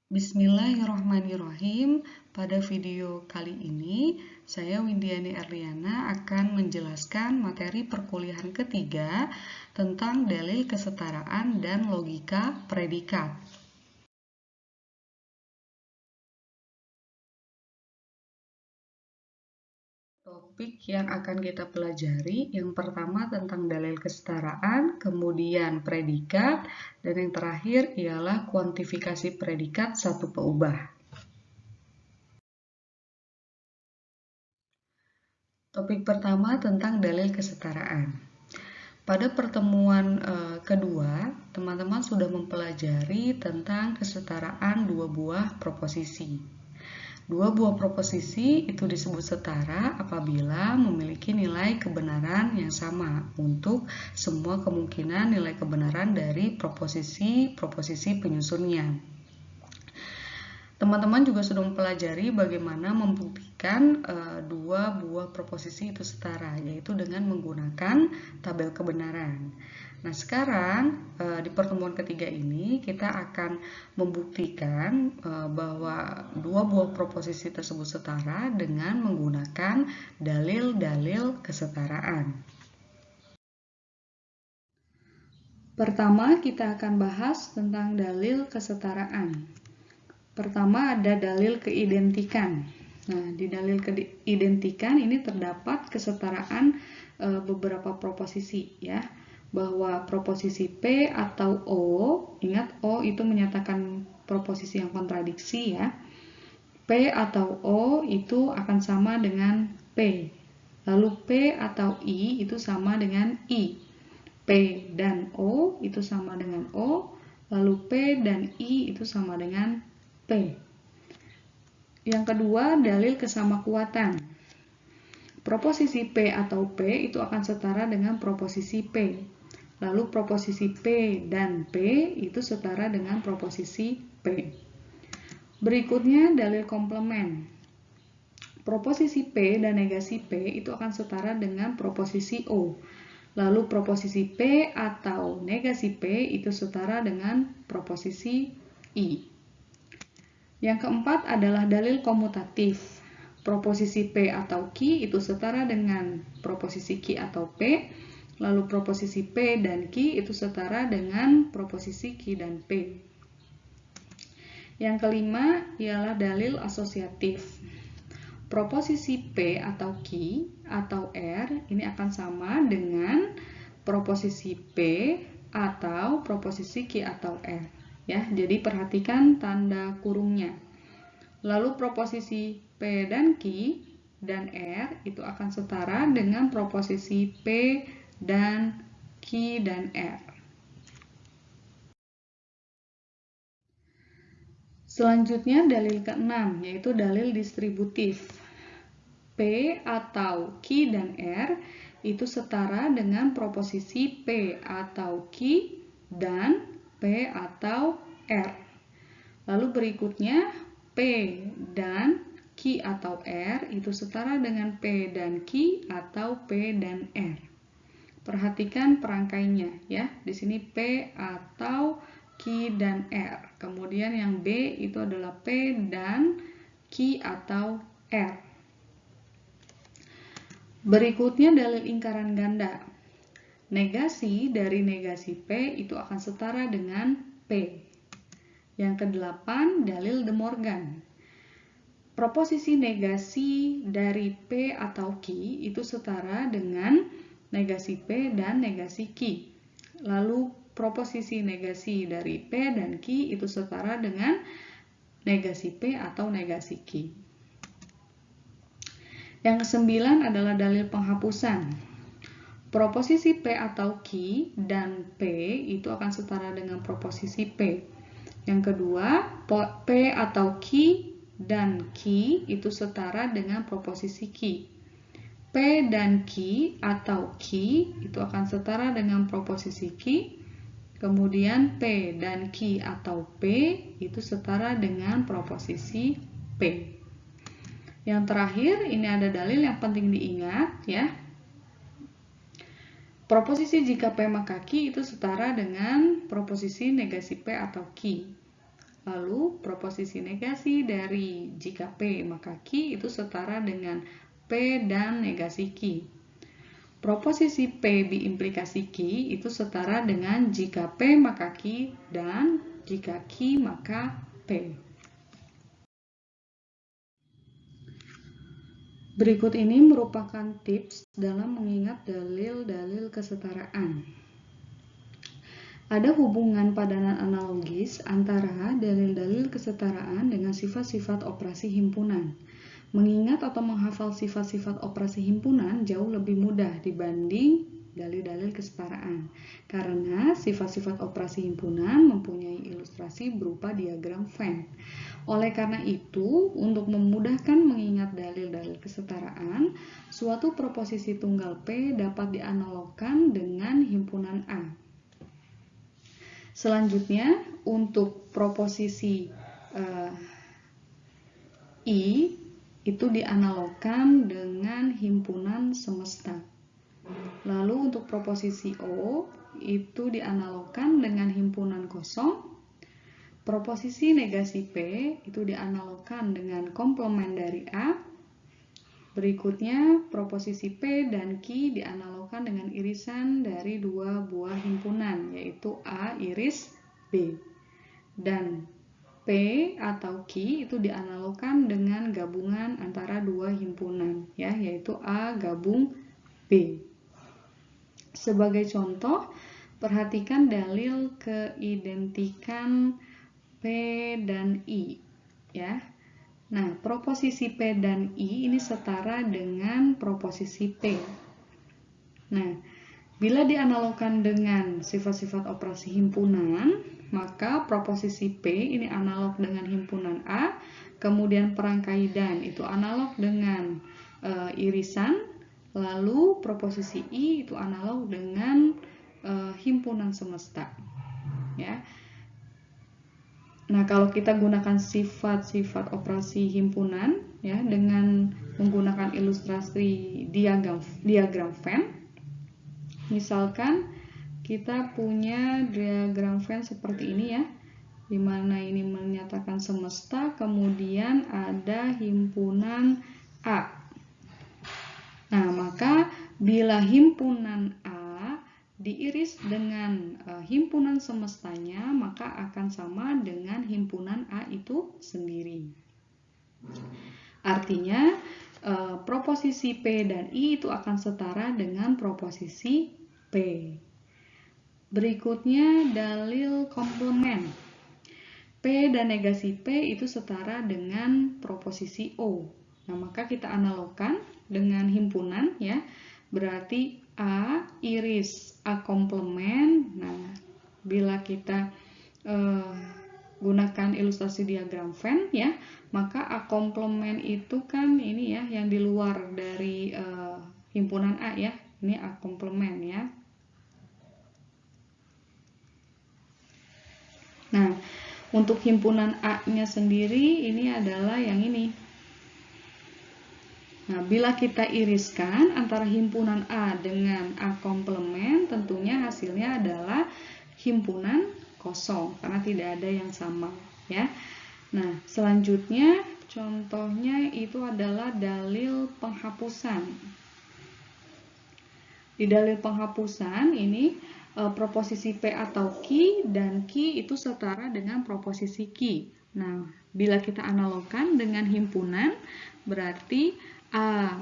Bismillahirrohmanirrohim. Pada video kali ini, saya Windiani Erliana akan menjelaskan materi perkuliahan ketiga tentang dalil kesetaraan dan logika predikat. Topik yang akan kita pelajari yang pertama tentang dalil kesetaraan, kemudian predikat, dan yang terakhir ialah kuantifikasi predikat satu peubah. Topik pertama tentang dalil kesetaraan. Pada pertemuan kedua, teman-teman sudah mempelajari tentang kesetaraan dua buah proposisi. Dua buah proposisi itu disebut setara apabila memiliki nilai kebenaran yang sama untuk semua kemungkinan nilai kebenaran dari proposisi penyusunnya. Teman-teman juga sudah mempelajari bagaimana membuktikan dua buah proposisi itu setara, yaitu dengan menggunakan tabel kebenaran. Nah, sekarang di pertemuan ketiga ini kita akan membuktikan bahwa dua buah proposisi tersebut setara dengan menggunakan dalil-dalil kesetaraan. Pertama, kita akan bahas tentang dalil kesetaraan. Pertama ada dalil keidentikan. Nah, di dalil keidentikan ini terdapat kesetaraan beberapa proposisi ya. Bahwa proposisi P atau O, ingat O itu menyatakan proposisi yang kontradiksi ya. P atau O itu akan sama dengan P. Lalu P atau I itu sama dengan I. P dan O itu sama dengan O. Lalu P dan I itu sama dengan P. Yang kedua, dalil kesamakuatan. Proposisi P atau P itu akan setara dengan proposisi P. Lalu proposisi P dan P itu setara dengan proposisi P. Berikutnya, dalil komplement. Proposisi P dan negasi P itu akan setara dengan proposisi O. Lalu proposisi P atau negasi P itu setara dengan proposisi I. Yang keempat adalah dalil komutatif. Proposisi P atau Q itu setara dengan proposisi Q atau P. Lalu proposisi P dan Q itu setara dengan proposisi Q dan P. Yang kelima ialah dalil asosiatif. Proposisi P atau Q atau R ini akan sama dengan proposisi P atau proposisi Q atau R. Ya, jadi perhatikan tanda kurungnya. Lalu proposisi P dan Q dan R itu akan setara dengan proposisi P dan Q dan R. Selanjutnya dalil keenam, yaitu dalil distributif. P atau Q dan R itu setara dengan proposisi P atau Q dan P atau R. Lalu berikutnya P dan Q atau R itu setara dengan P dan Q atau P dan R. Perhatikan perangkainya ya. Di sini P atau Q dan R. Kemudian yang B itu adalah P dan Q atau R. Berikutnya dalil lingkaran ganda. Negasi dari negasi P itu akan setara dengan P. Yang kedelapan, dalil De Morgan. Proposisi negasi dari P atau Q itu setara dengan negasi P dan negasi Q. Lalu proposisi negasi dari P dan Q itu setara dengan negasi P atau negasi Q. Yang kesembilan adalah dalil penghapusan. Proposisi P atau Q dan P itu akan setara dengan proposisi P. Yang kedua, P atau Q dan Q itu setara dengan proposisi Q. P dan Q atau Q itu akan setara dengan proposisi Q. Kemudian P dan Q atau P itu setara dengan proposisi P. Yang terakhir, ini ada dalil yang penting diingat ya. Proposisi jika P maka Q itu setara dengan proposisi negasi P atau Q. Lalu proposisi negasi dari jika P maka Q itu setara dengan P dan negasi Q. Proposisi P biimplikasi Q itu setara dengan jika P maka Q dan jika Q maka P. Berikut ini merupakan tips dalam mengingat dalil-dalil kesetaraan. Ada hubungan padanan analogis antara dalil-dalil kesetaraan dengan sifat-sifat operasi himpunan. Mengingat atau menghafal sifat-sifat operasi himpunan jauh lebih mudah dibanding dalil-dalil kesetaraan, karena sifat-sifat operasi himpunan mempunyai ilustrasi berupa diagram Venn. Oleh karena itu, untuk memudahkan mengingat dalil-dalil kesetaraan, suatu proposisi tunggal P dapat dianalogkan dengan himpunan A. Selanjutnya, untuk proposisi I itu dianalogkan dengan himpunan semesta. Lalu untuk proposisi O itu dianalogkan dengan himpunan kosong. Proposisi negasi P itu dianalogkan dengan komplement dari A. Berikutnya, proposisi P dan Q dianalogkan dengan irisan dari dua buah himpunan, yaitu A iris B. Dan P atau Q itu dianalogkan dengan gabungan antara dua himpunan, ya, yaitu A gabung B. Sebagai contoh, perhatikan dalil keidentikan P dan I, ya. Nah, proposisi P dan I ini setara dengan proposisi P. Nah, bila dianalogkan dengan sifat-sifat operasi himpunan, maka proposisi P ini analog dengan himpunan A, kemudian perangkaidan itu analog dengan irisan, lalu proposisi I itu analog dengan himpunan semesta. Ya. Nah, kalau kita gunakan sifat-sifat operasi himpunan ya dengan menggunakan ilustrasi diagram Venn, misalkan kita punya diagram Venn seperti ini ya, di mana ini menyatakan semesta, kemudian ada himpunan A. Nah, maka bila himpunan A diiris dengan himpunan semestanya, maka akan sama dengan himpunan A itu sendiri. Artinya, proposisi P dan I itu akan setara dengan proposisi P. Berikutnya, dalil komplement. P dan negasi P itu setara dengan proposisi O. Nah, maka kita analogkan dengan himpunan ya. Berarti A iris A komplement. Nah, bila kita gunakan ilustrasi diagram Venn ya, maka A komplement itu kan ini ya yang di luar dari himpunan A ya. Ini A komplement ya. Nah, untuk himpunan A-nya sendiri ini adalah yang ini. Nah, bila kita iriskan antara himpunan A dengan A komplement, tentunya hasilnya adalah himpunan kosong karena tidak ada yang sama ya. Nah, selanjutnya contohnya itu adalah dalil penghapusan. Di dalil penghapusan ini proposisi P atau Q dan Q itu setara dengan proposisi Q. Nah, bila kita analogkan dengan himpunan, berarti A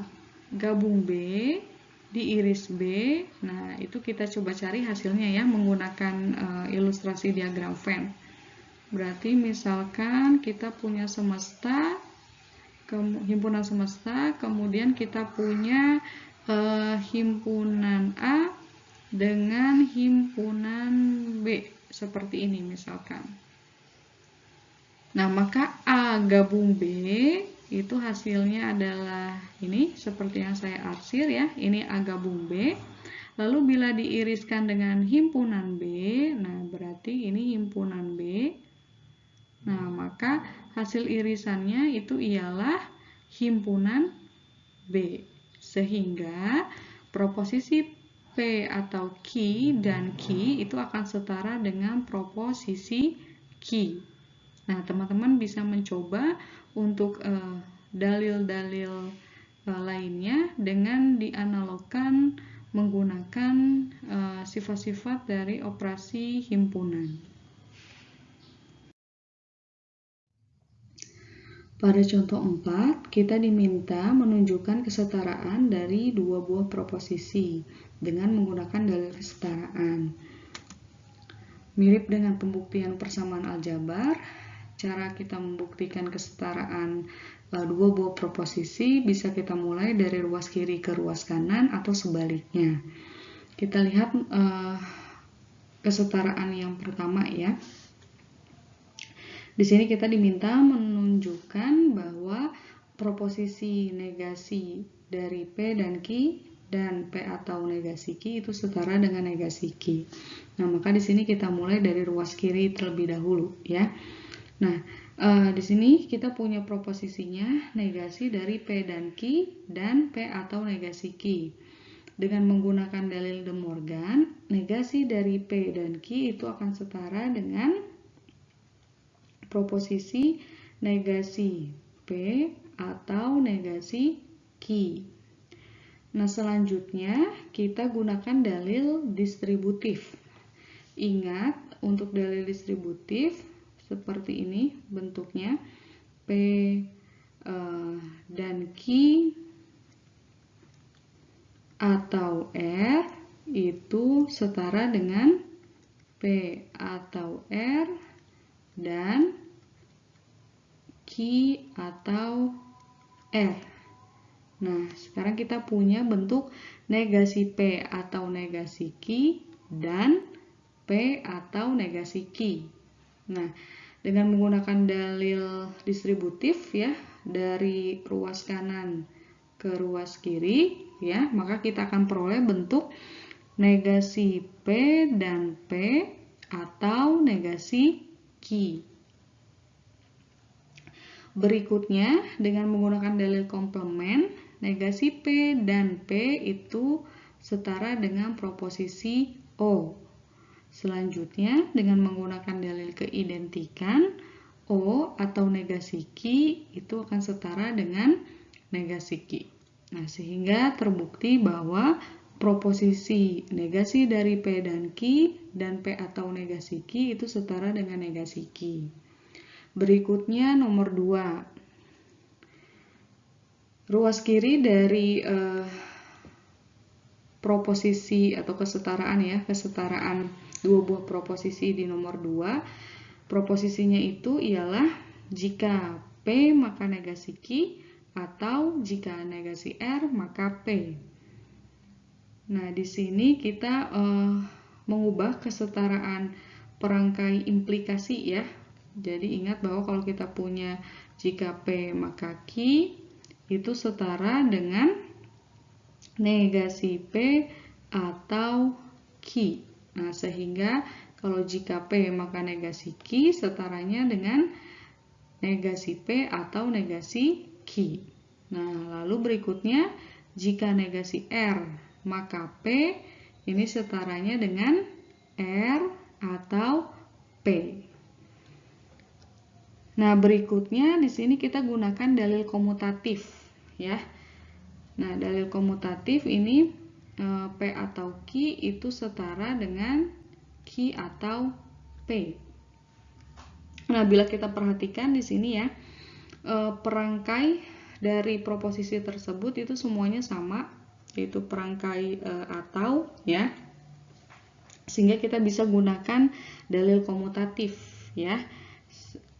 gabung B diiris B. Nah, itu kita coba cari hasilnya ya menggunakan ilustrasi diagram Venn. Berarti misalkan kita punya semesta, himpunan semesta, kemudian kita punya himpunan A dengan himpunan B seperti ini misalkan. Nah, maka A gabung B itu hasilnya adalah ini seperti yang saya arsir ya. Ini A gabung B. Lalu bila diiriskan dengan himpunan B, nah berarti ini himpunan B. Nah, maka hasil irisannya itu ialah himpunan B. Sehingga proposisi P atau Q dan Q itu akan setara dengan proposisi Q. Nah, teman-teman bisa mencoba untuk dalil-dalil lainnya dengan dianalogkan menggunakan sifat-sifat dari operasi himpunan. Pada contoh 4, kita diminta menunjukkan kesetaraan dari dua buah proposisi dengan menggunakan dalil kesetaraan. Mirip dengan pembuktian persamaan aljabar, cara kita membuktikan kesetaraan dua buah proposisi bisa kita mulai dari ruas kiri ke ruas kanan atau sebaliknya. Kita lihat kesetaraan yang pertama ya. Di sini kita diminta menunjukkan bahwa proposisi negasi dari P dan Q dan P atau negasi Q itu setara dengan negasi Q. Nah, maka di sini kita mulai dari ruas kiri terlebih dahulu ya. Nah, di sini kita punya proposisinya negasi dari P dan Q dan P atau negasi Q. Dengan menggunakan dalil De Morgan, negasi dari P dan Q itu akan setara dengan proposisi negasi P atau negasi Q. Nah, selanjutnya kita gunakan dalil distributif. Ingat, untuk dalil distributif seperti ini bentuknya, P dan Q atau R itu setara dengan P atau R dan Q atau R. Nah, sekarang kita punya bentuk negasi P atau negasi Q dan P atau negasi Q. Nah, dengan menggunakan dalil distributif ya, dari ruas kanan ke ruas kiri ya, maka kita akan peroleh bentuk negasi P dan P atau negasi Q. Berikutnya, dengan menggunakan dalil komplement, negasi P dan P itu setara dengan proposisi O. Selanjutnya, dengan menggunakan dalil keidentikan, O atau negasi Q itu akan setara dengan negasi Q. Nah, sehingga terbukti bahwa proposisi negasi dari P dan Q dan P atau negasi Q itu setara dengan negasi Q. Berikutnya nomor 2. Ruas kiri dari proposisi atau kesetaraan ya, kesetaraan dua buah proposisi di nomor 2. Proposisinya itu ialah jika P maka negasi Q atau jika negasi R maka P. Nah, di sini kita mengubah kesetaraan perangkai implikasi ya. Jadi ingat bahwa kalau kita punya jika P maka Q itu setara dengan negasi P atau Q. Nah, sehingga kalau jika P maka negasi Q setaranya dengan negasi P atau negasi Q. Nah, lalu berikutnya jika negasi R maka P ini setaranya dengan R atau P. Nah, berikutnya di sini kita gunakan dalil komutatif ya. Nah, dalil komutatif ini P atau Q itu setara dengan Q atau P. Nah, bila kita perhatikan di sini ya, perangkai dari proposisi tersebut itu semuanya sama, yaitu perangkai atau ya. Sehingga kita bisa gunakan dalil komutatif ya.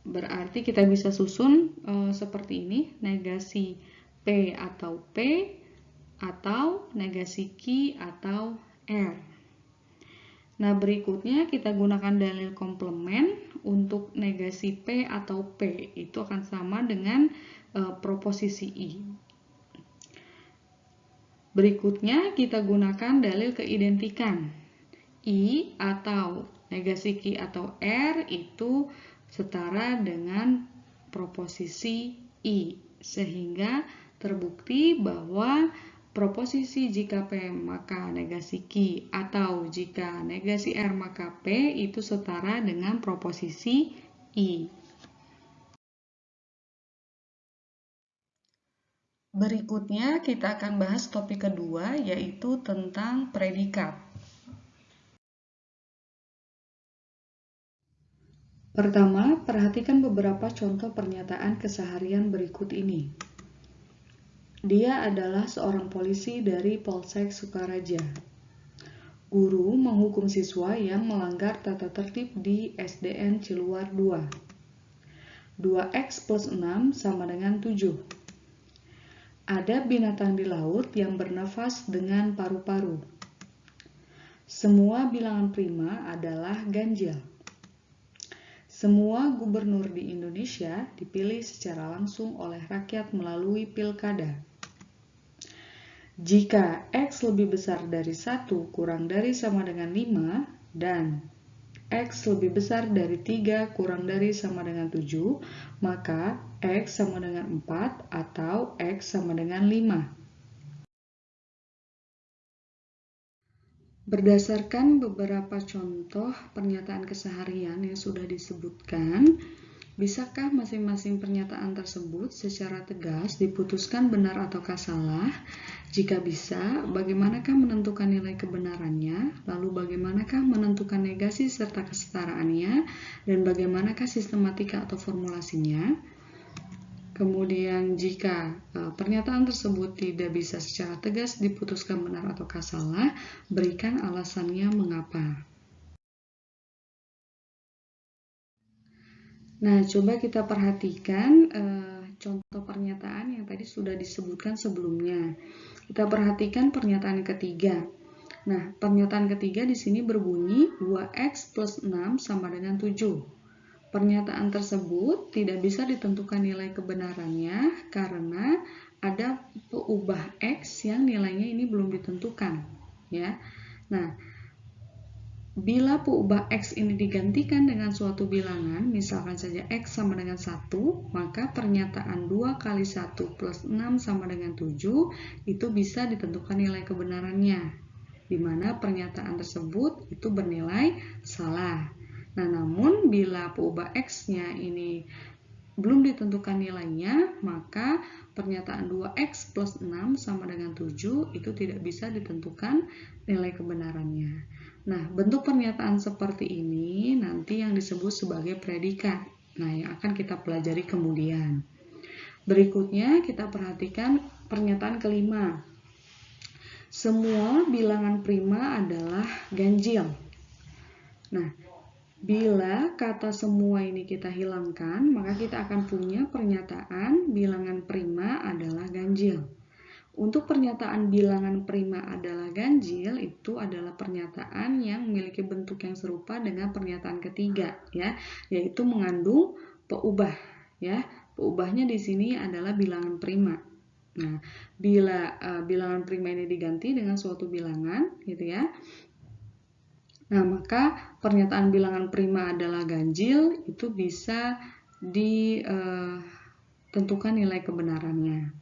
Berarti kita bisa susun seperti ini, negasi P atau P atau negasi Q atau R. Nah, berikutnya kita gunakan dalil komplement untuk negasi P atau P. Itu akan sama dengan proposisi I. Berikutnya kita gunakan dalil keidentikan. I atau negasi Q atau R itu setara dengan proposisi I, sehingga terbukti bahwa proposisi jika P maka negasi Q atau jika negasi R maka P itu setara dengan proposisi I. Berikutnya kita akan bahas topik kedua, yaitu tentang predikat. Pertama, perhatikan beberapa contoh pernyataan keseharian berikut ini. Dia adalah seorang polisi dari Polsek Sukaraja. Guru menghukum siswa yang melanggar tata tertib di SDN Ciluar 2. 2x plus 6 sama dengan 7. Ada binatang di laut yang bernafas dengan paru-paru. Semua bilangan prima adalah ganjil. Semua gubernur di Indonesia dipilih secara langsung oleh rakyat melalui pilkada. Jika X lebih besar dari 1 kurang dari sama dengan 5 dan X lebih besar dari 3 kurang dari sama dengan 7, maka X sama dengan 4 atau X sama dengan 5. Berdasarkan beberapa contoh pernyataan keseharian yang sudah disebutkan, bisakah masing-masing pernyataan tersebut secara tegas diputuskan benar ataukah salah? Jika bisa, bagaimanakah menentukan nilai kebenarannya? Lalu bagaimanakah menentukan negasi serta kesetaraannya? Dan bagaimanakah sistematika atau formulasinya? Kemudian jika pernyataan tersebut tidak bisa secara tegas diputuskan benar ataukah salah, berikan alasannya mengapa. Nah, coba kita perhatikan contoh pernyataan yang tadi sudah disebutkan sebelumnya. Kita perhatikan pernyataan ketiga. Nah, pernyataan ketiga di sini berbunyi 2x plus 6 sama dengan 7. Pernyataan tersebut tidak bisa ditentukan nilai kebenarannya karena ada peubah X yang nilainya ini belum ditentukan, ya. Nah, bila peubah X ini digantikan dengan suatu bilangan, misalkan saja X sama dengan 1, maka pernyataan 2 kali 1 plus 6 sama dengan 7 itu bisa ditentukan nilai kebenarannya, di mana pernyataan tersebut itu bernilai salah. Nah, namun bila peubah X-nya ini belum ditentukan nilainya, maka pernyataan 2x plus 6 sama dengan 7 itu tidak bisa ditentukan nilai kebenarannya. Nah, bentuk pernyataan seperti ini nanti yang disebut sebagai predikat. Nah, yang akan kita pelajari kemudian. Berikutnya kita perhatikan pernyataan kelima. Semua bilangan prima adalah ganjil. Nah, bila kata semua ini kita hilangkan, maka kita akan punya pernyataan bilangan prima adalah ganjil. Untuk pernyataan bilangan prima adalah ganjil, itu adalah pernyataan yang memiliki bentuk yang serupa dengan pernyataan ketiga, ya, yaitu mengandung peubah, ya. Peubahnya di sini adalah bilangan prima. Nah, bila bilangan prima ini diganti dengan suatu bilangan, gitu ya. Nah, maka pernyataan bilangan prima adalah ganjil itu bisa ditentukan nilai kebenarannya.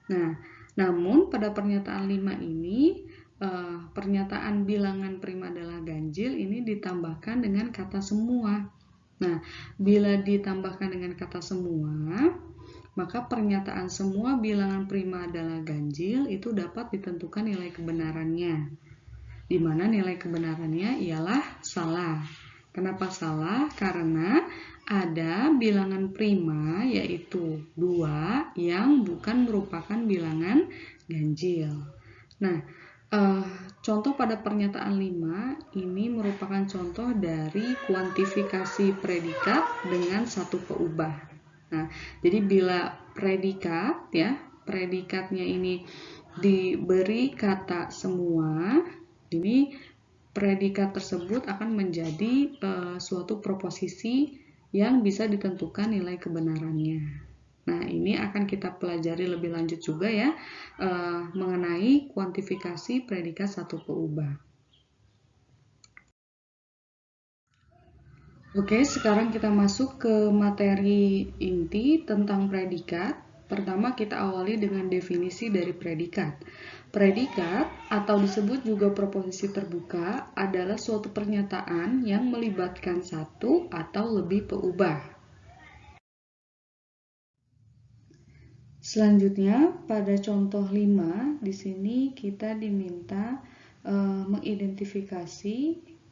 Nah, namun pada pernyataan 5 ini, pernyataan bilangan prima adalah ganjil ini ditambahkan dengan kata semua. Nah, bila ditambahkan dengan kata semua, maka pernyataan semua bilangan prima adalah ganjil itu dapat ditentukan nilai kebenarannya, di mana nilai kebenarannya ialah salah. Kenapa salah? Karena ada bilangan prima yaitu 2 yang bukan merupakan bilangan ganjil. Nah, contoh pada pernyataan 5 ini merupakan contoh dari kuantifikasi predikat dengan satu peubah. Nah, jadi bila predikat, ya, predikatnya ini diberi kata semua, ini predikat tersebut akan menjadi suatu proposisi yang bisa ditentukan nilai kebenarannya. Nah, ini akan kita pelajari lebih lanjut juga ya, mengenai kuantifikasi predikat satu peubah. Oke, sekarang kita masuk ke materi inti tentang predikat. Pertama, kita awali dengan definisi dari predikat. Predikat, atau disebut juga proposisi terbuka, adalah suatu pernyataan yang melibatkan satu atau lebih peubah. Selanjutnya, pada contoh 5, di sini kita diminta mengidentifikasi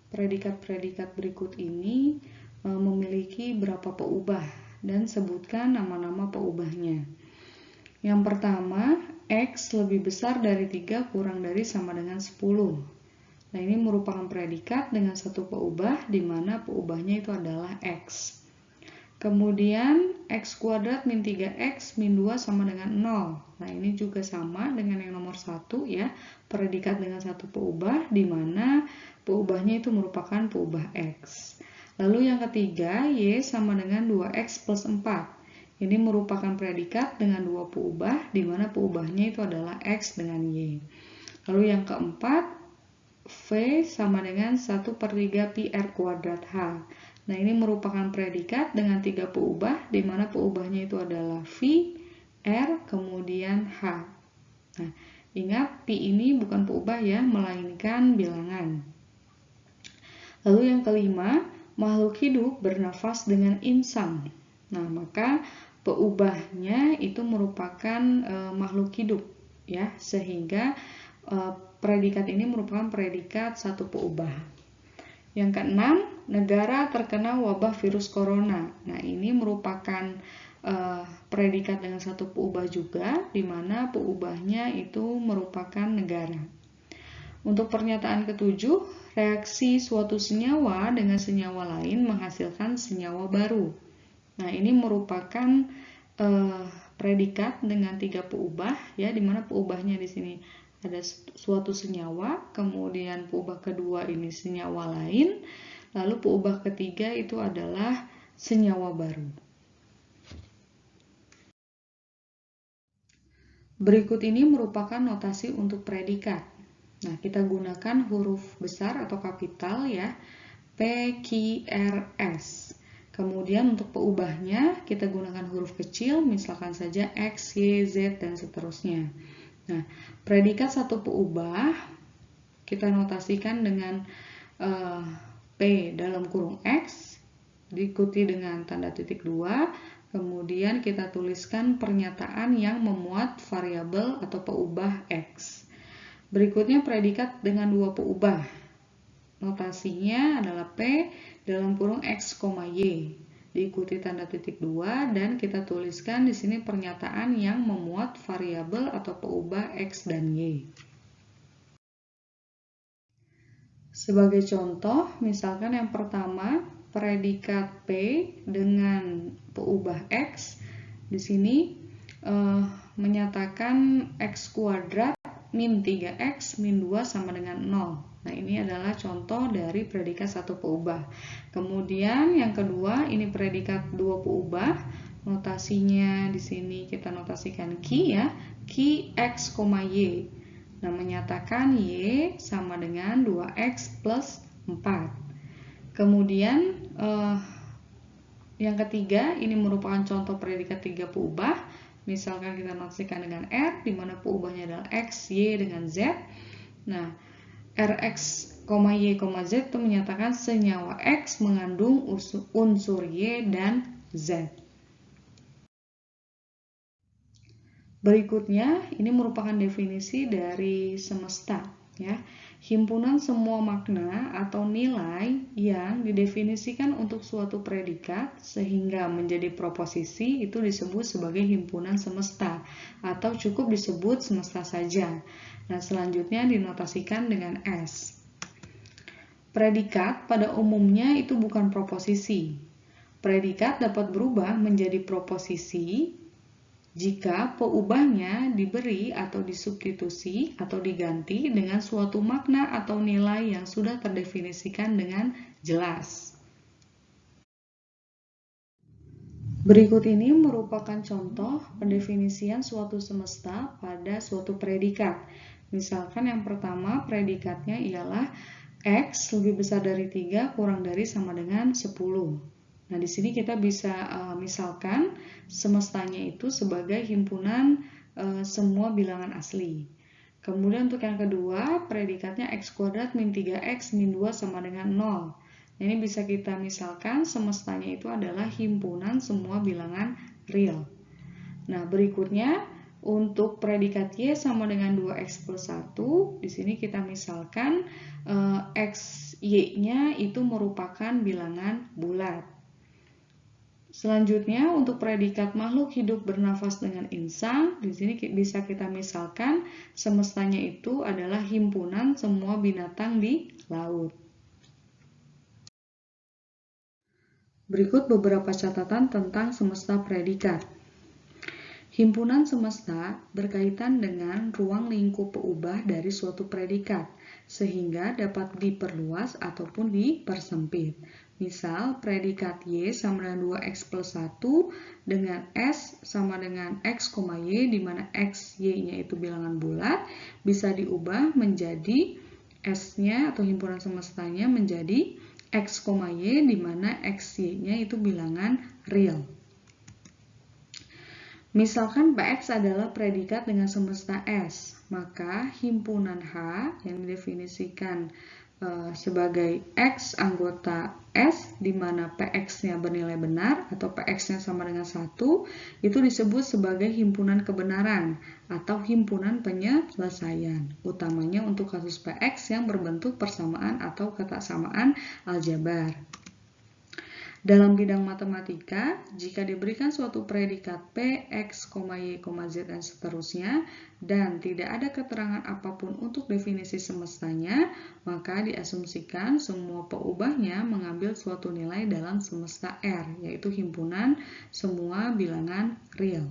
predikat-predikat berikut ini memiliki berapa peubah dan sebutkan nama-nama peubahnya. Yang pertama, X lebih besar dari 3 kurang dari sama dengan 10. Nah, ini merupakan predikat dengan satu peubah di mana peubahnya itu adalah X. Kemudian X kuadrat min 3X min 2 sama dengan 0. Nah, ini juga sama dengan yang nomor 1 ya, predikat dengan satu peubah di mana peubahnya itu merupakan peubah X. Lalu yang ketiga, Y sama dengan 2X plus 4. Ini merupakan predikat dengan dua peubah di mana peubahnya itu adalah X dengan Y. Lalu yang keempat, V sama dengan 1/3 pi R kuadrat H. Nah, ini merupakan predikat dengan 3 peubah, di mana peubahnya itu adalah V, R, kemudian H. Nah, ingat, pi ini bukan peubah ya, melainkan bilangan. Lalu yang kelima, makhluk hidup bernafas dengan insang. Nah, maka peubahnya itu merupakan makhluk hidup, ya, sehingga predikat ini merupakan predikat satu peubah. Yang keenam, negara terkena wabah virus corona. Nah, ini merupakan predikat dengan satu peubah juga, di mana peubahnya itu merupakan negara. Untuk pernyataan ketujuh, reaksi suatu senyawa dengan senyawa lain menghasilkan senyawa baru. Nah, ini merupakan predikat dengan 3 peubah, ya, di mana peubahnya di sini ada suatu senyawa, kemudian peubah kedua ini senyawa lain, lalu peubah ketiga itu adalah senyawa baru. Berikut ini merupakan notasi untuk predikat. Nah, kita gunakan huruf besar atau kapital ya, P, Q, R, S. Kemudian untuk peubahnya kita gunakan huruf kecil, misalkan saja X, Y, Z, dan seterusnya. Nah, predikat satu peubah kita notasikan dengan P dalam kurung X, diikuti dengan tanda titik 2, kemudian kita tuliskan pernyataan yang memuat variabel atau peubah X. Berikutnya predikat dengan dua peubah. Notasinya adalah P dalam kurung X, Y. Diikuti tanda titik 2 dan kita tuliskan di sini pernyataan yang memuat variabel atau peubah X dan Y. Sebagai contoh, misalkan yang pertama, predikat P dengan peubah X, di sini menyatakan X kuadrat min 3X min 2 sama dengan 0. Nah, ini adalah contoh dari predikat satu peubah. Kemudian yang kedua, ini predikat dua peubah. Notasinya di sini kita notasikan Q ya, Q X, Y. Nah, menyatakan Y sama dengan 2X plus 4. Kemudian yang ketiga, ini merupakan contoh predikat tiga peubah. Misalkan kita notasikan dengan R, di mana peubahnya adalah X, Y dengan Z. Nah, Rx, Y, Z itu menyatakan senyawa X mengandung unsur Y dan Z. Berikutnya, ini merupakan definisi dari semesta, ya. Himpunan semua makna atau nilai yang didefinisikan untuk suatu predikat sehingga menjadi proposisi itu disebut sebagai himpunan semesta atau cukup disebut semesta saja. Nah, selanjutnya dinotasikan dengan S. Predikat pada umumnya itu bukan proposisi. Predikat dapat berubah menjadi proposisi jika peubahnya diberi atau disubstitusi atau diganti dengan suatu makna atau nilai yang sudah terdefinisikan dengan jelas. Berikut ini merupakan contoh pendefinisian suatu semesta pada suatu predikat. Misalkan yang pertama predikatnya ialah X lebih besar dari 3 kurang dari sama dengan 10. Nah, di sini kita bisa misalkan semestanya itu sebagai himpunan semua bilangan asli. Kemudian untuk yang kedua, predikatnya X kuadrat min 3X min 2 sama dengan 0. Nah, ini bisa kita misalkan semestanya itu adalah himpunan semua bilangan real. Nah, berikutnya untuk predikat Y sama dengan 2X plus 1, di sini kita misalkan X, Y-nya itu merupakan bilangan bulat. Selanjutnya, untuk predikat makhluk hidup bernafas dengan insang, di sini bisa kita misalkan semestanya itu adalah himpunan semua binatang di laut. Berikut beberapa catatan tentang semesta predikat. Himpunan semesta berkaitan dengan ruang lingkup peubah dari suatu predikat, sehingga dapat diperluas ataupun dipersempit. Misal, predikat Y sama dengan 2X plus 1 dengan S sama dengan X, Y, di mana X, Y-nya itu bilangan bulat, bisa diubah menjadi S-nya atau himpunan semestanya menjadi X, Y, di mana X, Y-nya itu bilangan real. Misalkan Px adalah predikat dengan semesta S, maka himpunan H yang didefinisikan sebagai X anggota S, di mana Px-nya bernilai benar atau Px-nya sama dengan 1, itu disebut sebagai himpunan kebenaran atau himpunan penyelesaian, utamanya untuk kasus Px yang berbentuk persamaan atau ketaksamaan aljabar. Dalam bidang matematika, jika diberikan suatu predikat P, X, Y, Z, dan seterusnya, dan tidak ada keterangan apapun untuk definisi semestanya, maka diasumsikan semua peubahnya mengambil suatu nilai dalam semesta R, yaitu himpunan semua bilangan real.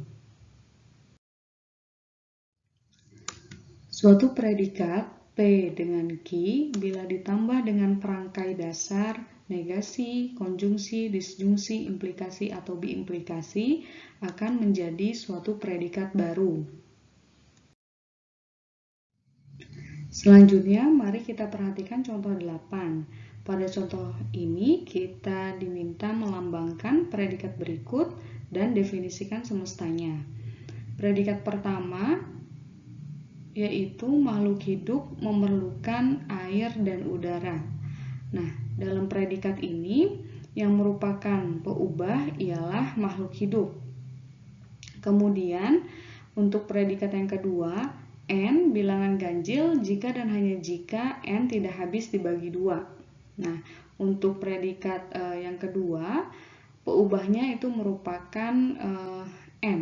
Suatu predikat P dengan Q bila ditambah dengan perangkai dasar, negasi, konjungsi, disjungsi, implikasi, atau biimplikasi akan menjadi suatu predikat baru. Selanjutnya, mari kita perhatikan contoh 8. Pada contoh ini, kita diminta melambangkan predikat berikut dan definisikan semestanya. Predikat pertama, yaitu makhluk hidup memerlukan air dan udara. Nah, dalam predikat ini, yang merupakan peubah ialah makhluk hidup. Kemudian, untuk predikat yang kedua, N bilangan ganjil jika dan hanya jika N tidak habis dibagi 2. Nah, untuk predikat yang kedua, peubahnya itu merupakan N.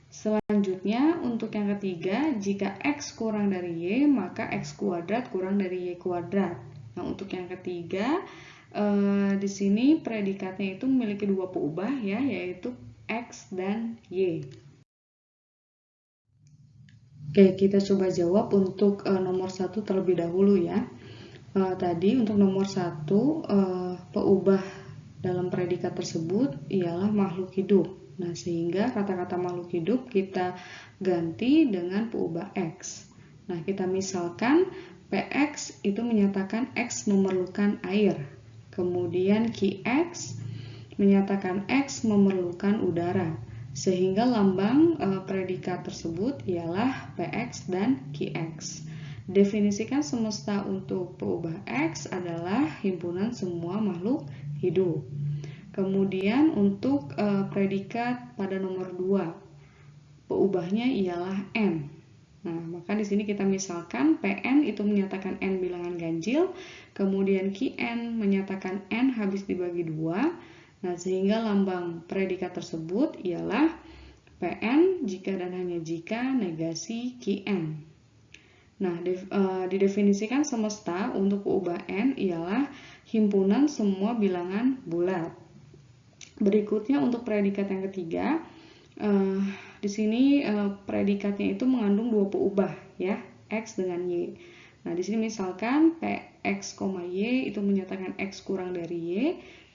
Selanjutnya, untuk yang ketiga, jika X kurang dari Y, maka X kuadrat kurang dari Y kuadrat. Nah, untuk yang ketiga, di sini predikatnya itu memiliki dua peubah, ya, yaitu X dan Y. Oke, kita coba jawab untuk nomor 1 terlebih dahulu, ya. Tadi untuk nomor 1, peubah dalam predikat tersebut ialah makhluk hidup. Nah, sehingga kata-kata makhluk hidup kita ganti dengan peubah X. Nah, kita misalkan Px itu menyatakan X memerlukan air. Kemudian Qx menyatakan X memerlukan udara. Sehingga lambang predikat tersebut ialah Px dan Qx. Definisikan semesta untuk peubah X adalah himpunan semua makhluk hidup. Kemudian untuk predikat pada nomor 2, peubahnya ialah N. Nah, maka di sini kita misalkan Pn itu menyatakan N bilangan ganjil, kemudian Qn menyatakan N habis dibagi 2. Nah, sehingga lambang predikat tersebut ialah Pn jika dan hanya jika negasi Qn. Nah, didefinisikan semesta untuk peubah N ialah himpunan semua bilangan bulat. Berikutnya untuk predikat yang ketiga, di sini predikatnya itu mengandung dua peubah, ya, X dengan Y. Nah, di sini misalkan Px, Y itu menyatakan X kurang dari Y,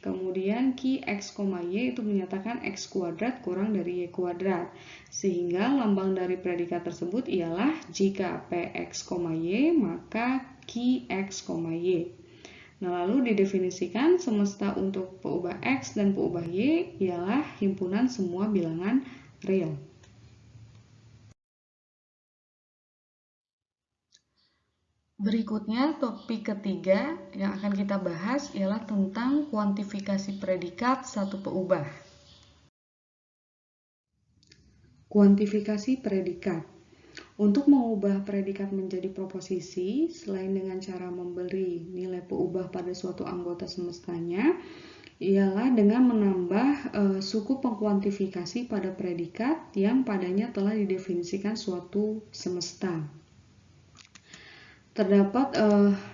kemudian Qx, Y itu menyatakan X kuadrat kurang dari Y kuadrat. Sehingga lambang dari predikat tersebut ialah jika Px, Y maka Qx, Y. Nah, lalu didefinisikan semesta untuk peubah X dan peubah Y ialah himpunan semua bilangan real. Berikutnya, topik ketiga yang akan kita bahas ialah tentang kuantifikasi predikat satu peubah. Kuantifikasi predikat. Untuk mengubah predikat menjadi proposisi, selain dengan cara memberi nilai peubah pada suatu anggota semestanya, ialah dengan menambah suku pengkuantifikasi pada predikat yang padanya telah didefinisikan suatu semesta. Terdapat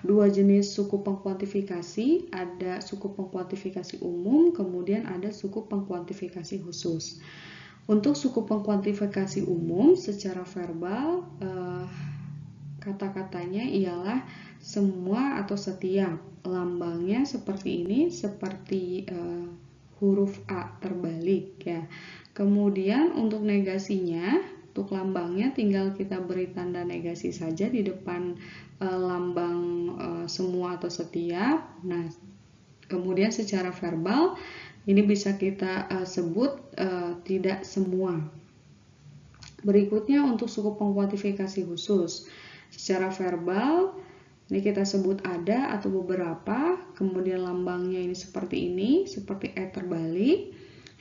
dua jenis suku pengkuantifikasi, ada suku pengkuantifikasi umum, kemudian ada suku pengkuantifikasi khusus. Untuk suku pengkuantifikasi umum, secara verbal, kata-katanya ialah semua atau setiap. Lambangnya seperti ini, seperti huruf A terbalik ya. Kemudian untuk negasinya, untuk lambangnya tinggal kita beri tanda negasi saja di depan lambang semua atau setiap. Nah, kemudian secara verbal ini bisa kita sebut tidak semua. Berikutnya untuk suku pengkuantifikasi khusus. Secara verbal ini kita sebut ada atau beberapa, kemudian lambangnya ini, seperti E terbalik.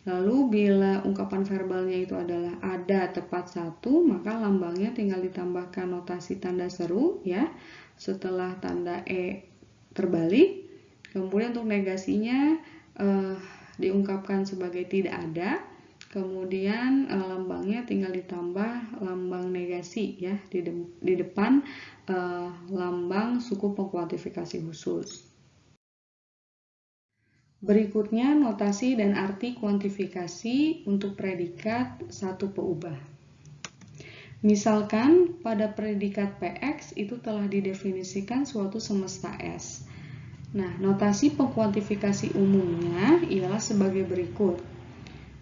Lalu bila ungkapan verbalnya itu adalah ada tepat satu, maka lambangnya tinggal ditambahkan notasi tanda seru ya, setelah tanda E terbalik. Kemudian untuk negasinya diungkapkan sebagai tidak ada. Kemudian lambangnya tinggal ditambah lambang negasi ya di depan lambang suku pengkuantifikasi khusus. Berikutnya notasi dan arti kuantifikasi untuk predikat satu peubah. Misalkan pada predikat PX itu telah didefinisikan suatu semesta S. Nah, notasi pengkuantifikasi umumnya ialah sebagai berikut.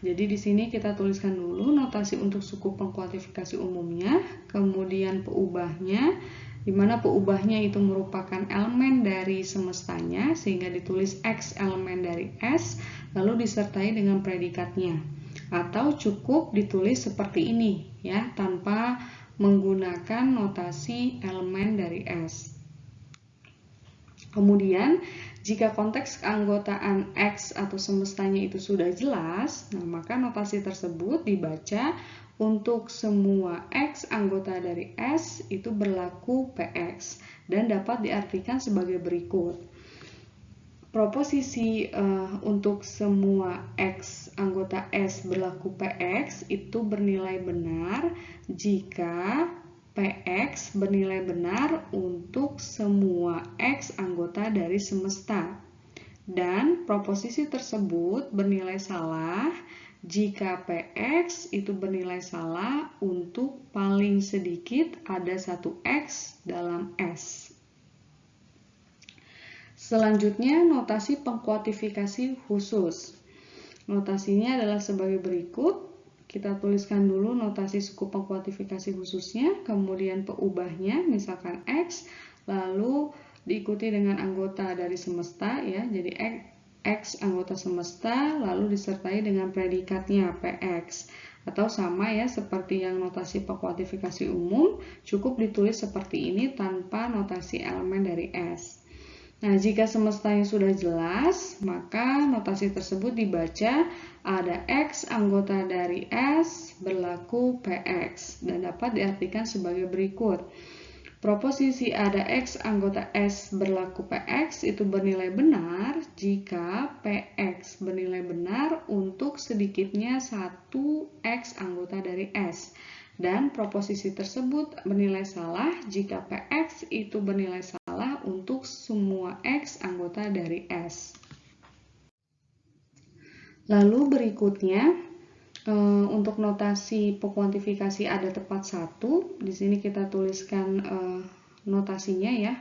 Jadi di sini kita tuliskan dulu notasi untuk suku pengkuantifikasi umumnya, kemudian peubahnya, di mana peubahnya itu merupakan elemen dari semestanya, sehingga ditulis X elemen dari S, lalu disertai dengan predikatnya. Atau cukup ditulis seperti ini, ya, tanpa menggunakan notasi elemen dari S. Kemudian, jika konteks keanggotaan X atau semestanya itu sudah jelas, nah maka notasi tersebut dibaca untuk semua X anggota dari S itu berlaku PX dan dapat diartikan sebagai berikut. Proposisi untuk semua X anggota S berlaku PX itu bernilai benar jika PX bernilai benar untuk semua X anggota dari semesta. Dan proposisi tersebut bernilai salah jika PX itu bernilai salah untuk paling sedikit ada satu X dalam S. Selanjutnya, notasi pengkuantifikasi khusus. Notasinya adalah sebagai berikut. Kita tuliskan dulu notasi suku pengkuantifikasi khususnya, kemudian peubahnya, misalkan X, lalu diikuti dengan anggota dari semesta, ya, jadi X anggota semesta, lalu disertai dengan predikatnya PX. Atau sama ya, seperti yang notasi pengkuantifikasi umum, cukup ditulis seperti ini tanpa notasi elemen dari S. Nah, jika semestanya sudah jelas, maka notasi tersebut dibaca ada X anggota dari S berlaku PX dan dapat diartikan sebagai berikut. Proposisi ada X anggota S berlaku PX itu bernilai benar jika PX bernilai benar untuk sedikitnya satu X anggota dari S. Dan proposisi tersebut bernilai salah jika PX itu bernilai salah untuk semua X anggota dari S. Lalu berikutnya, untuk notasi pengkuantifikasi ada tepat satu, di sini kita tuliskan notasinya ya,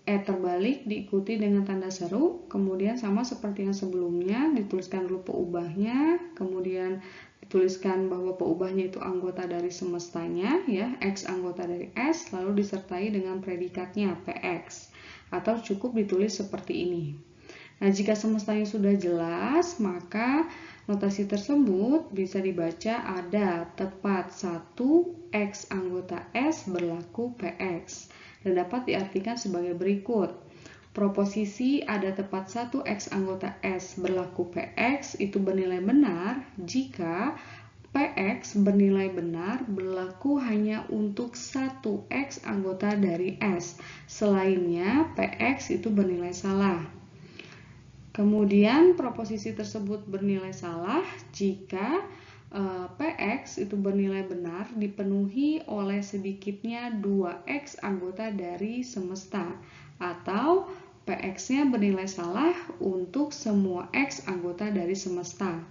E terbalik diikuti dengan tanda seru, kemudian sama seperti yang sebelumnya dituliskan dulu peubahnya, kemudian dituliskan bahwa peubahnya itu anggota dari semestanya ya, X anggota dari S, lalu disertai dengan predikatnya PX, atau cukup ditulis seperti ini. Nah, jika semestanya sudah jelas, maka notasi tersebut bisa dibaca ada tepat satu X anggota S berlaku PX dan dapat diartikan sebagai berikut. Proposisi ada tepat satu X anggota S berlaku PX itu bernilai benar jika Px bernilai benar berlaku hanya untuk satu X anggota dari S. Selainnya, Px itu bernilai salah. Kemudian, proposisi tersebut bernilai salah jika Px itu bernilai benar dipenuhi oleh sedikitnya 2X anggota dari semesta, atau Px-nya bernilai salah untuk semua X anggota dari semesta.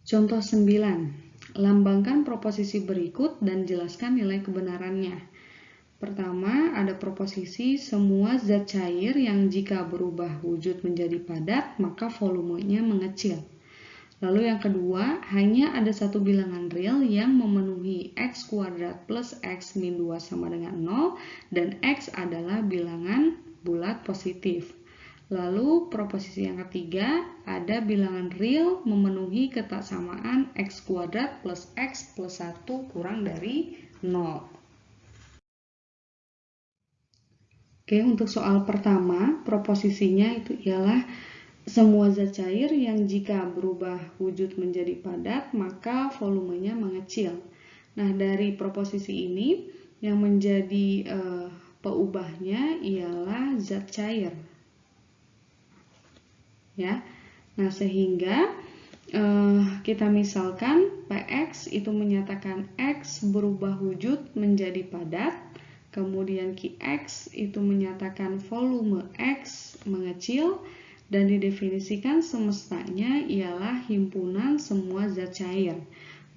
Contoh 9. Lambangkan proposisi berikut dan jelaskan nilai kebenarannya. Pertama, ada proposisi semua zat cair yang jika berubah wujud menjadi padat, maka volumenya mengecil. Lalu yang kedua, hanya ada satu bilangan real yang memenuhi X kuadrat plus X min 2 sama dengan 0, dan X adalah bilangan bulat positif. Lalu proposisi yang ketiga, ada bilangan real memenuhi ketaksamaan X kuadrat plus X plus 1 kurang dari 0. Oke, untuk soal pertama, proposisinya itu ialah semua zat cair yang jika berubah wujud menjadi padat, maka volumenya mengecil. Nah, dari proposisi ini, yang menjadi peubahnya ialah zat cair. Ya, nah sehingga kita misalkan Px itu menyatakan X berubah wujud menjadi padat, kemudian Qx itu menyatakan volume X mengecil, dan didefinisikan semestanya ialah himpunan semua zat cair.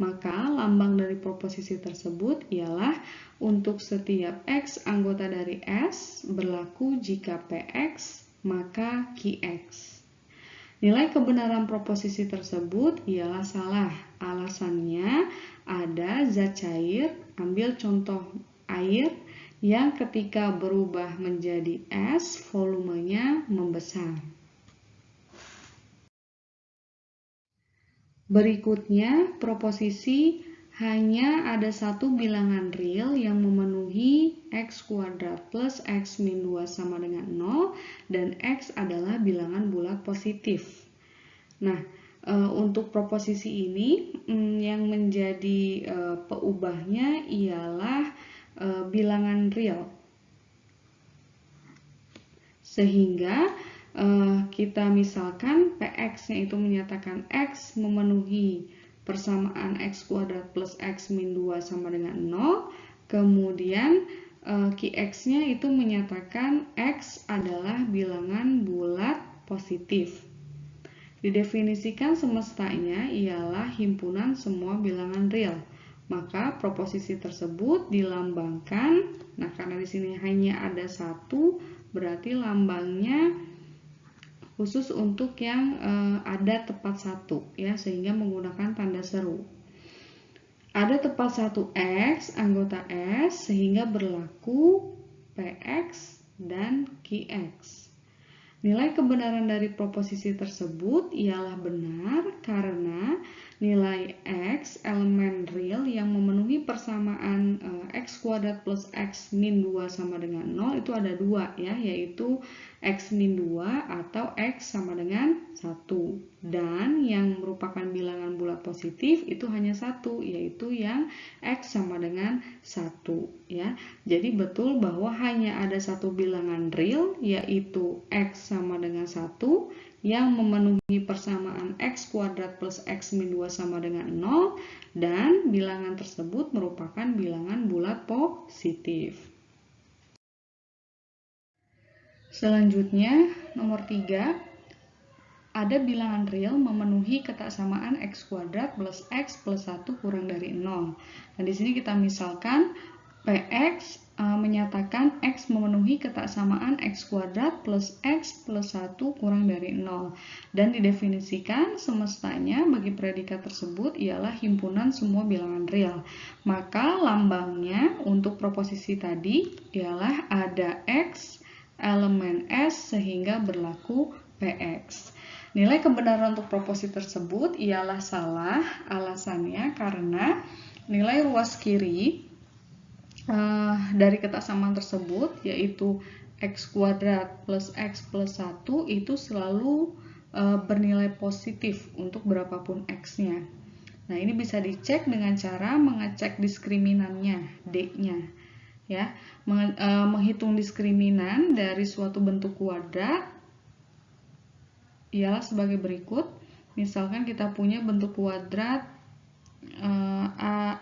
Maka lambang dari proposisi tersebut ialah untuk setiap X anggota dari S berlaku jika Px maka Qx. Nilai kebenaran proposisi tersebut ialah salah. Alasannya ada zat cair, ambil contoh air, yang ketika berubah menjadi es, volumenya membesar. Berikutnya, proposisi hanya ada satu bilangan real yang memenuhi X kuadrat plus X min 2 sama dengan 0, dan X adalah bilangan bulat positif. Nah, untuk proposisi ini yang menjadi peubahnya ialah bilangan real. Sehingga kita misalkan Px-nya itu menyatakan X memenuhi persamaan X kuadrat plus X min 2 sama dengan 0, kemudian Qx-nya itu menyatakan X adalah bilangan bulat positif. Didefinisikan semestanya ialah himpunan semua bilangan real. Maka proposisi tersebut dilambangkan, nah karena di sini hanya ada satu, berarti lambangnya khusus untuk yang ada tepat satu, ya, sehingga menggunakan tanda seru. Ada tepat satu X anggota S sehingga berlaku Px dan Qx. Nilai kebenaran dari proposisi tersebut ialah benar karena nilai X elemen real yang memenuhi persamaan X kuadrat plus X min 2 sama dengan 0 itu ada dua, ya, yaitu X min 2 atau X sama dengan 1. Dan yang merupakan bilangan bulat positif itu hanya satu, yaitu yang X sama dengan 1. Ya. Jadi betul bahwa hanya ada satu bilangan real, yaitu X sama dengan 1, yang memenuhi persamaan X kuadrat plus X min 2 sama dengan 0, dan bilangan tersebut merupakan bilangan bulat positif. Selanjutnya, nomor 3, ada bilangan real memenuhi ketaksamaan X kuadrat plus X plus 1 kurang dari 0. Nah, di sini kita misalkan Px menyatakan X memenuhi ketaksamaan X kuadrat plus X plus 1 kurang dari 0. Dan didefinisikan semestanya bagi predikat tersebut ialah himpunan semua bilangan real. Maka lambangnya untuk proposisi tadi ialah ada X elemen S sehingga berlaku Px. Nilai kebenaran untuk proposisi tersebut ialah salah. Alasannya karena nilai ruas kiri dari ketaksamaan tersebut, yaitu X kuadrat plus X plus 1 itu selalu bernilai positif untuk berapapun X-nya. Nah, ini bisa dicek dengan cara mengecek diskriminannya, D-nya. Ya, menghitung diskriminan dari suatu bentuk kuadrat ialah sebagai berikut. Misalkan kita punya bentuk kuadrat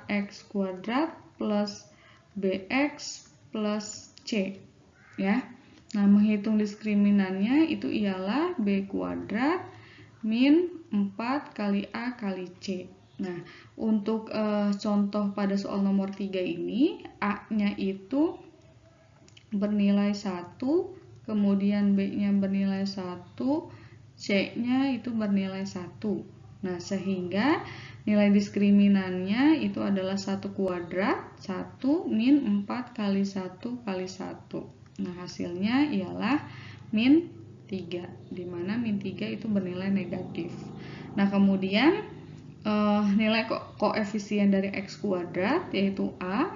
AX kuadrat plus BX plus C, ya. Nah, menghitung diskriminannya itu ialah B kuadrat min 4 kali A kali C. Nah, untuk contoh pada soal nomor 3 ini, A-nya itu bernilai 1, kemudian B-nya bernilai 1, C-nya itu bernilai 1. Nah, sehingga nilai diskriminannya itu adalah 1 kuadrat, 1 min 4 kali 1 kali 1. Nah, hasilnya ialah min 3, di mana min 3 itu bernilai negatif. Nah, kemudian nilai koefisien dari X kuadrat yaitu A,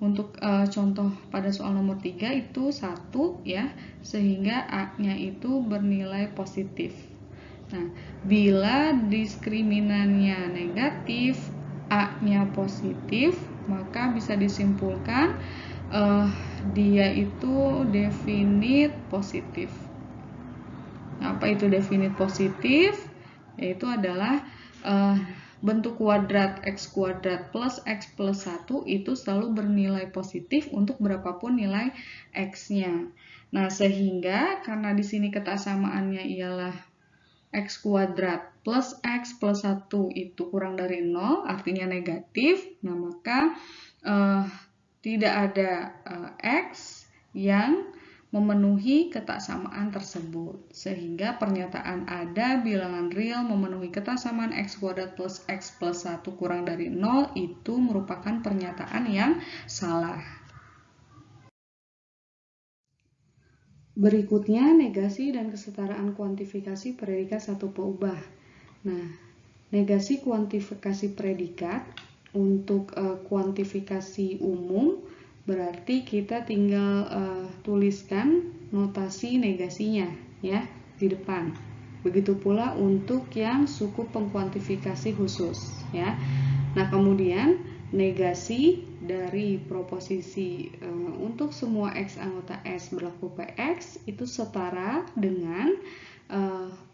untuk contoh pada soal nomor 3 itu 1, ya, sehingga A-nya itu bernilai positif. Nah, bila diskriminannya negatif, A-nya positif, maka bisa disimpulkan dia itu definit positif. Nah, apa itu definit positif? Yaitu adalah bentuk kuadrat X kuadrat plus X plus 1 itu selalu bernilai positif untuk berapapun nilai X-nya. Nah, sehingga karena di sini ketasamaannya ialah X kuadrat plus X plus 1 itu kurang dari 0, artinya negatif. Nah, maka tidak ada X yang memenuhi ketaksamaan tersebut, sehingga pernyataan ada bilangan real memenuhi ketaksamaan X kuadrat plus X plus 1 kurang dari 0 itu merupakan pernyataan yang salah. Berikutnya, negasi dan kesetaraan kuantifikasi predikat satu peubah. Nah, negasi kuantifikasi predikat untuk kuantifikasi umum berarti kita tinggal tuliskan notasi negasinya, ya, di depan. Begitu pula untuk yang suku pengkuantifikasi khusus, ya. Nah, kemudian negasi dari proposisi untuk semua X anggota S berlaku PX itu setara dengan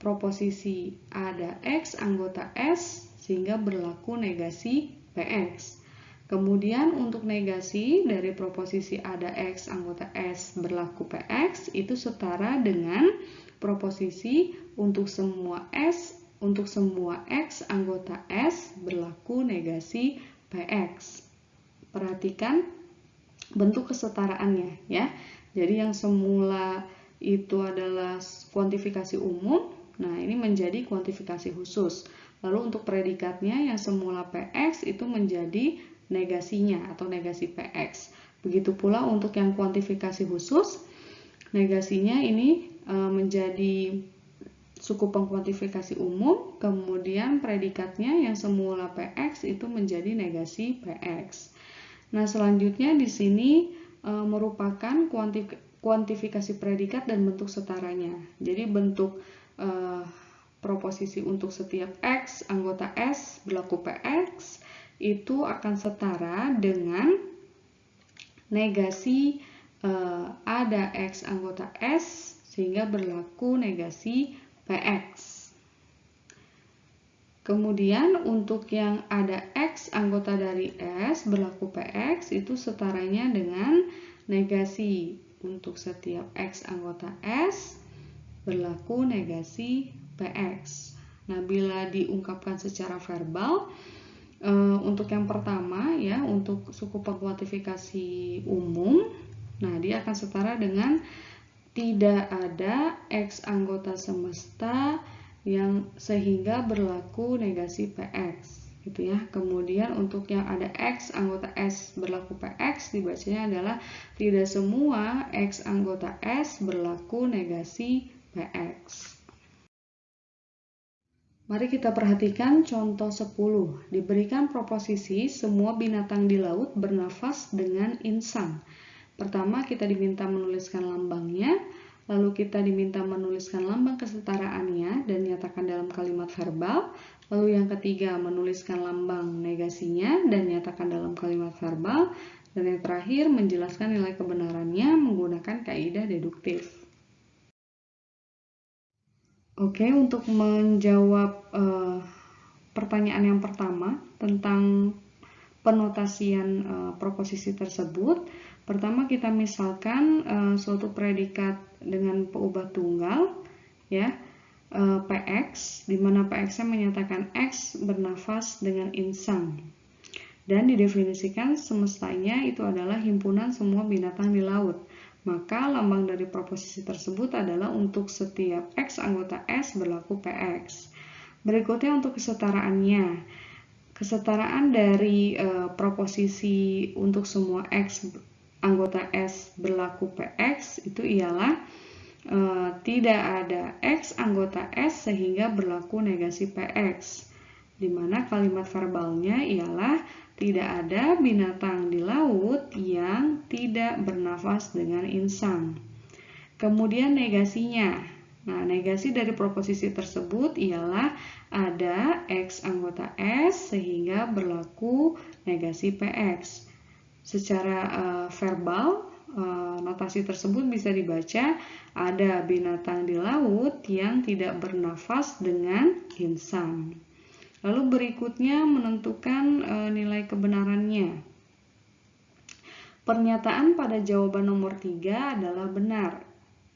proposisi ada X anggota S sehingga berlaku negasi PX. Kemudian untuk negasi dari proposisi ada X anggota S berlaku PX itu setara dengan proposisi untuk semua X anggota S berlaku negasi PX. Perhatikan bentuk kesetaraannya, ya. Jadi yang semula itu adalah kuantifikasi umum, nah ini menjadi kuantifikasi khusus. Lalu untuk predikatnya yang semula PX itu menjadi negasinya atau negasi PX. Begitu pula untuk yang kuantifikasi khusus, negasinya ini menjadi suku pengkuantifikasi umum, kemudian predikatnya yang semula PX itu menjadi negasi PX. Nah, selanjutnya di sini merupakan kuantifikasi predikat dan bentuk setaranya. Jadi bentuk proposisi untuk setiap X anggota S berlaku PX itu akan setara dengan negasi ada X anggota S sehingga berlaku negasi PX. Kemudian untuk yang ada X anggota dari S berlaku PX itu setaranya dengan negasi untuk setiap X anggota S berlaku negasi PX. Nah, bila diungkapkan secara verbal, untuk yang pertama, ya, untuk suku pengkuantifikasi umum, nah dia akan setara dengan tidak ada X anggota semesta yang sehingga berlaku negasi PX, gitu ya. Kemudian untuk yang ada X anggota S berlaku PX dibacanya adalah tidak semua X anggota S berlaku negasi PX. Mari kita perhatikan contoh 10. Diberikan proposisi semua binatang di laut bernafas dengan insang. Pertama kita diminta menuliskan lambangnya, lalu kita diminta menuliskan lambang kesetaraannya dan nyatakan dalam kalimat verbal. Lalu yang ketiga, menuliskan lambang negasinya dan nyatakan dalam kalimat verbal. Dan yang terakhir, menjelaskan nilai kebenarannya menggunakan kaidah deduktif. Oke, untuk menjawab pertanyaan yang pertama tentang penotasian proposisi tersebut, pertama kita misalkan suatu predikat dengan peubah tunggal, ya, PX, di mana PX-nya menyatakan X bernafas dengan insang. Dan didefinisikan semestanya itu adalah himpunan semua binatang di laut. Maka lambang dari proposisi tersebut adalah untuk setiap X anggota S berlaku PX. Berikutnya untuk kesetaraannya. Kesetaraan dari proposisi untuk semua X anggota S berlaku PX itu ialah tidak ada X anggota S sehingga berlaku negasi PX. Di mana kalimat verbalnya ialah tidak ada binatang di laut yang tidak bernafas dengan insang. Kemudian negasinya. Nah, negasi dari proposisi tersebut ialah ada X anggota S sehingga berlaku negasi PX. Secara verbal, notasi tersebut bisa dibaca ada binatang di laut yang tidak bernafas dengan insang. Lalu berikutnya menentukan nilai kebenarannya. Pernyataan pada jawaban nomor 3 adalah benar,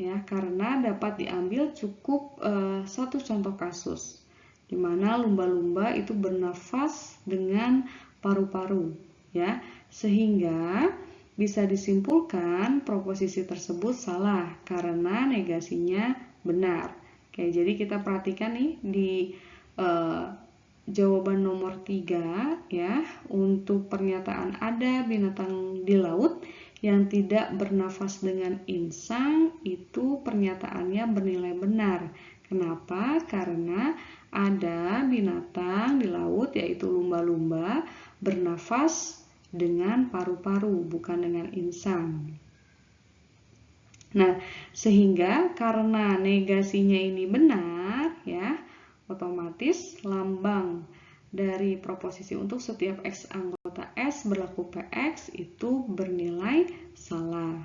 ya, karena dapat diambil cukup satu contoh kasus, di mana lumba-lumba itu bernafas dengan paru-paru, ya, sehingga bisa disimpulkan proposisi tersebut salah karena negasinya benar. Oke, jadi kita perhatikan nih di jawaban nomor 3, ya, untuk pernyataan ada binatang di laut yang tidak bernafas dengan insang, itu pernyataannya bernilai benar. Kenapa? Karena ada binatang di laut yaitu lumba-lumba bernafas dengan paru-paru, bukan dengan insang. Nah, sehingga karena negasinya ini benar, ya, otomatis lambang dari proposisi untuk setiap X anggota S berlaku PX itu bernilai salah.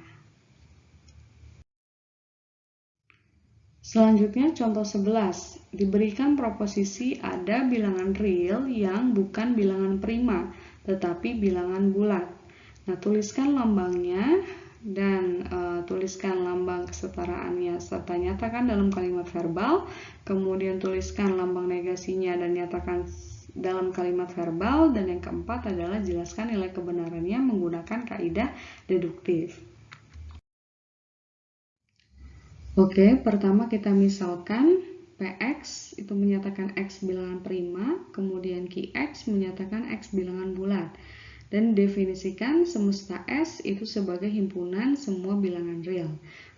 Selanjutnya contoh 11. Diberikan proposisi ada bilangan real yang bukan bilangan prima, tetapi bilangan bulat. Nah, tuliskan lambangnya dan tuliskan lambang kesetaraannya serta nyatakan dalam kalimat verbal. Kemudian tuliskan lambang negasinya dan nyatakan dalam kalimat verbal. Dan yang keempat adalah jelaskan nilai kebenarannya menggunakan kaidah deduktif. Oke, pertama kita misalkan PX itu menyatakan X bilangan prima, kemudian QX menyatakan X bilangan bulat. Dan definisikan semesta S itu sebagai himpunan semua bilangan real.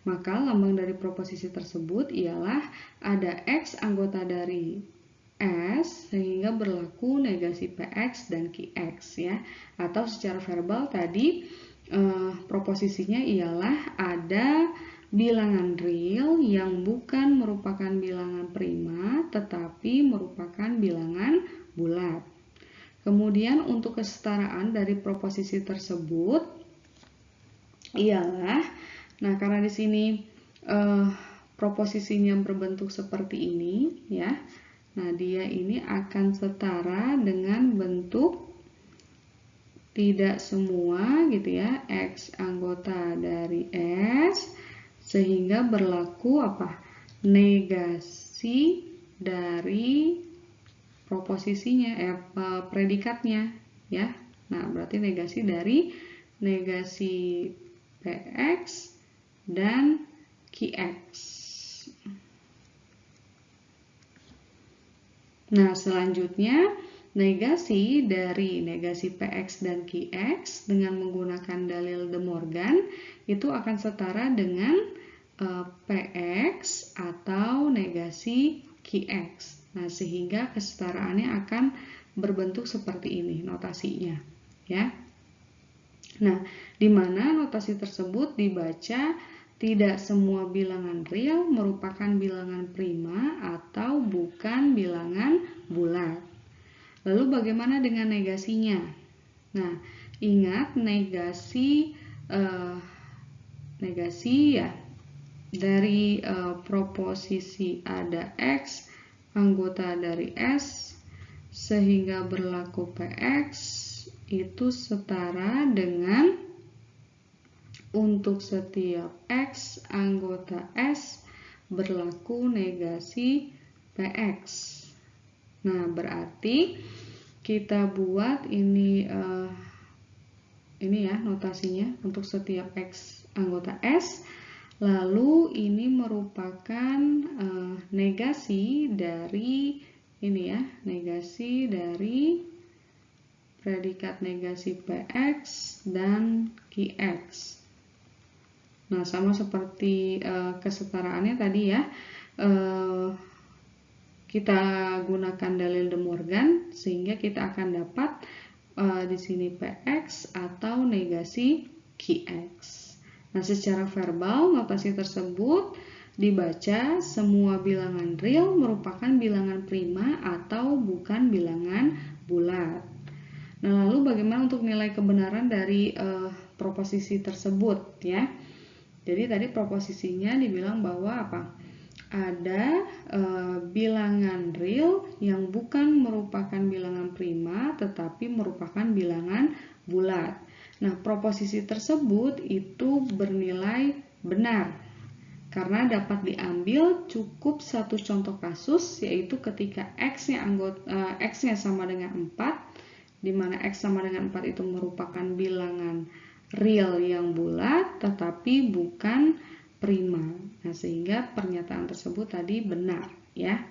Maka lambang dari proposisi tersebut ialah ada X anggota dari S sehingga berlaku negasi PX dan QX, ya. Atau secara verbal tadi proposisinya ialah ada bilangan real yang bukan merupakan bilangan prima tetapi merupakan bilangan bulat. Kemudian untuk kesetaraan dari proposisi tersebut ialah, nah karena di sini proposisinya berbentuk seperti ini, ya. Nah, dia ini akan setara dengan bentuk tidak semua, gitu ya, X anggota dari S sehingga berlaku apa? Negasi dari proposisinya, predikatnya, ya. Nah, berarti negasi dari negasi PX dan QX. Nah, selanjutnya negasi dari negasi PX dan QX dengan menggunakan dalil De Morgan itu akan setara dengan PX atau negasi QX. Nah, sehingga kesetaraannya akan berbentuk seperti ini notasinya, ya. Nah, di mana notasi tersebut dibaca Tidak semua bilangan real merupakan bilangan prima atau bukan bilangan bulat. Lalu bagaimana dengan negasinya? Nah, ingat negasi ya, dari proposisi ada X, anggota dari S, sehingga berlaku PX itu setara dengan untuk setiap X anggota S berlaku negasi PX. Nah, berarti kita buat ini ya notasinya untuk setiap X anggota S. Lalu ini merupakan negasi dari ini ya, negasi dari predikat negasi PX dan QX. Nah, sama seperti kesetaraannya tadi ya, kita gunakan dalil De Morgan sehingga kita akan dapat di sini PX atau negasi QX. Nah, secara verbal notasi tersebut dibaca semua bilangan real merupakan bilangan prima atau bukan bilangan bulat. Nah, lalu bagaimana untuk nilai kebenaran dari proposisi tersebut ya? Jadi tadi proposisinya dibilang bahwa apa? Ada bilangan real yang bukan merupakan bilangan prima tetapi merupakan bilangan bulat. Nah, proposisi tersebut itu bernilai benar karena dapat diambil cukup satu contoh kasus, yaitu ketika X-nya sama dengan 4, di mana X sama dengan 4 itu merupakan bilangan real yang bulat tetapi bukan prima. Nah, sehingga pernyataan tersebut tadi benar ya.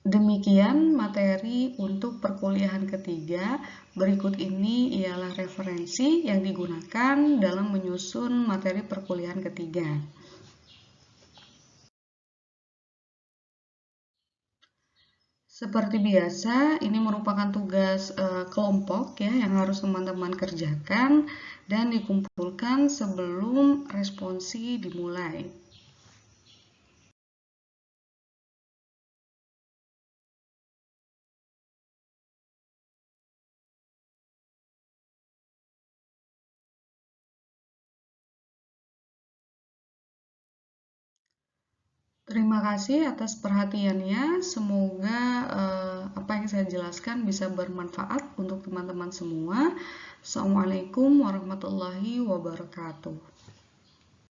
Demikian materi untuk perkuliahan ketiga. Berikut ini ialah referensi yang digunakan dalam menyusun materi perkuliahan ketiga. Seperti biasa, ini merupakan tugas kelompok ya yang harus teman-teman kerjakan dan dikumpulkan sebelum responsi dimulai. Terima kasih atas perhatiannya. Semoga apa yang saya jelaskan bisa bermanfaat untuk teman-teman semua. Assalamualaikum warahmatullahi wabarakatuh.